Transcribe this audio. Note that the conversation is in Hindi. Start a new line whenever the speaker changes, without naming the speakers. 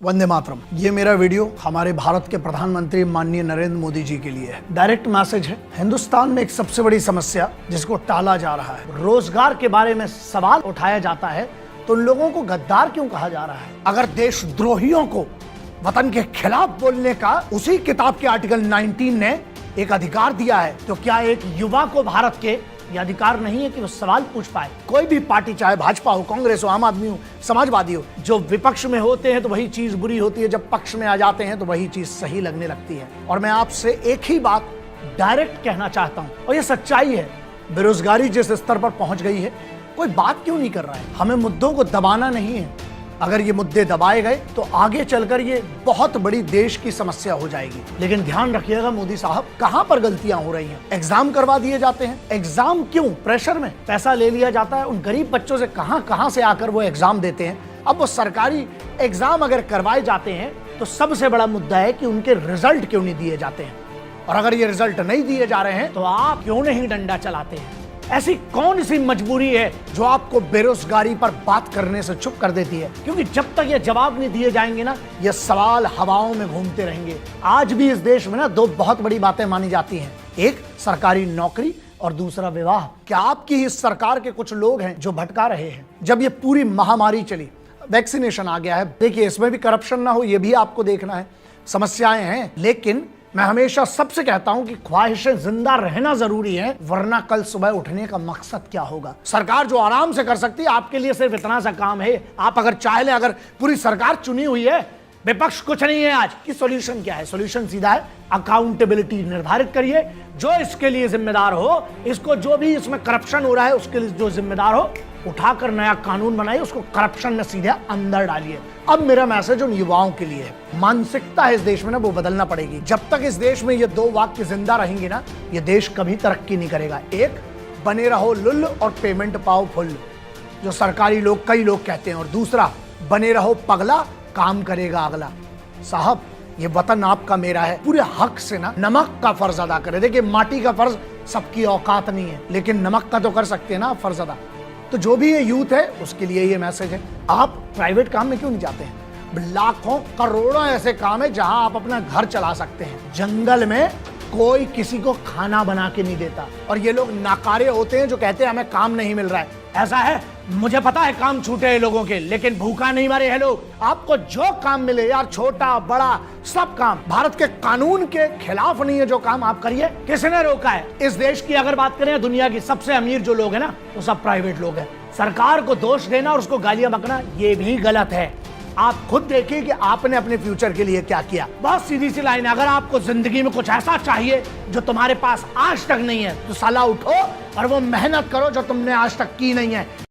वंदे मातरम। ये मेरा वीडियो हमारे भारत के प्रधानमंत्री माननीय नरेंद्र मोदी जी के लिए है। डायरेक्ट मैसेज है। हिंदुस्तान में एक सबसे बड़ी समस्या जिसको टाला जा रहा है, रोजगार के बारे में सवाल उठाया जाता है तो उन लोगों को गद्दार क्यों कहा जा रहा है? अगर देशद्रोहियों को वतन के खिलाफ बोलने का उसी किताब के आर्टिकल 19 ने एक अधिकार दिया है, तो क्या एक युवा को भारत के ये अधिकार नहीं है कि वो सवाल पूछ पाए? कोई भी पार्टी, चाहे भाजपा हो, कांग्रेस हो, आम आदमी हो, समाजवादी हो, जो विपक्ष में होते हैं तो वही चीज बुरी होती है, जब पक्ष में आ जाते हैं तो वही चीज सही लगने लगती है। और मैं आपसे एक ही बात डायरेक्ट कहना चाहता हूं और ये सच्चाई है, बेरोजगारी जिस स्तर पर पहुंच गई है, कोई बात क्यों नहीं कर रहा है? हमें मुद्दों को दबाना नहीं है। अगर ये मुद्दे दबाए गए तो आगे चलकर ये बहुत बड़ी देश की समस्या हो जाएगी। लेकिन ध्यान रखिएगा मोदी साहब, कहां पर गलतियां हो रही हैं? एग्जाम करवा दिए जाते हैं। एग्जाम क्यों? प्रेशर में पैसा ले लिया जाता है। उन गरीब बच्चों से कहां से आकर वो एग्जाम देते हैं। अब वो सरकारी एग्जाम अगर करवाए जाते हैं तो सबसे बड़ा मुद्दा है कि उनके रिजल्ट क्यों नहीं दिए जाते हैं। और अगर ये रिजल्ट नहीं दिए जा रहे हैं तो आप क्यों नहीं डंडा चलाते हैं? ऐसी कौन सी मजबूरी है जो आपको बेरोजगारी पर बात करने से चुप कर देती है? क्योंकि जब तक ये जवाब नहीं दिए जाएंगे ना, ये सवाल हवाओं में घूमते रहेंगे। आज भी इस देश में ना दो बहुत बड़ी बातें मानी जाती हैं, एक सरकारी नौकरी और दूसरा विवाह। क्या आपकी ही सरकार के कुछ लोग हैं जो भटका रहे हैं? जब ये पूरी महामारी चली, वैक्सीनेशन आ गया है, देखिए इसमें भी करप्शन ना हो ये भी आपको देखना है। समस्याएं हैं, लेकिन मैं हमेशा सबसे कहता हूं कि ख्वाहिशें जिंदा रहना जरूरी है, वरना कल सुबह उठने का मकसद क्या होगा? सरकार जो आराम से कर सकती है, आपके लिए सिर्फ इतना सा काम है, आप अगर चाह लें, अगर पूरी सरकार चुनी हुई है, विपक्ष कुछ नहीं है आज की, सॉल्यूशन क्या है? सॉल्यूशन सीधा है, अकाउंटेबिलिटी निर्धारित करिए। जो इसके लिए जिम्मेदार हो, इसको जो भी इसमें करप्शन हो रहा है उसके लिए जो जिम्मेदार हो, उठाकर नया कानून बनाइए, उसको करप्शन में सीधे अंदर डालिए। अब मेरा मैसेज उन युवाओं के लिए है, मानसिकता है इस देश में ना, वो बदलना पड़ेगी। जब तक इस देश में ये दो वाक्य जिंदा रहेंगे ना, ये देश कभी तरक्की नहीं करेगा। एक, बने रहो लुल्ल और पेमेंट पाओ फुल, जो सरकारी लोग, कई लोग कहते हैं। और दूसरा, बने रहो पगला, काम करेगा अगला। साहब, ये वतन आपका मेरा है, पूरे हक से ना नमक का फर्ज अदा करें। देखिए, माटी का फर्ज सबकी औकात नहीं है, लेकिन नमक का तो कर सकते हैं ना फर्ज अदा। तो जो भी ये यूथ है उसके लिए ये मैसेज है, आप प्राइवेट काम में क्यों नहीं जाते हैं? लाखों करोड़ों ऐसे काम है जहां आप अपना घर चला सकते हैं। जंगल में कोई किसी को खाना बना के नहीं देता, और ये लोग नाकारे होते हैं जो कहते हैं हमें काम नहीं मिल रहा है। ऐसा है, मुझे पता है काम छूटे हैं लोगों के, लेकिन भूखा नहीं मरे हैं लोग। आपको जो काम मिले यार, छोटा बड़ा सब काम, भारत के कानून के खिलाफ नहीं है जो काम आप करिए। किसने रोका है? इस देश की अगर बात करें, दुनिया की सबसे अमीर जो लोग हैं ना, वो सब प्राइवेट लोग हैं। सरकार को दोष देना और उसको गालियां बकना ये भी गलत है। आप खुद देखिए कि आपने अपने फ्यूचर के लिए क्या किया। बहुत सीधी सी लाइन है, अगर आपको जिंदगी में कुछ ऐसा चाहिए जो तुम्हारे पास आज तक नहीं है, तो साला उठो और वो मेहनत करो जो तुमने आज तक की नहीं है।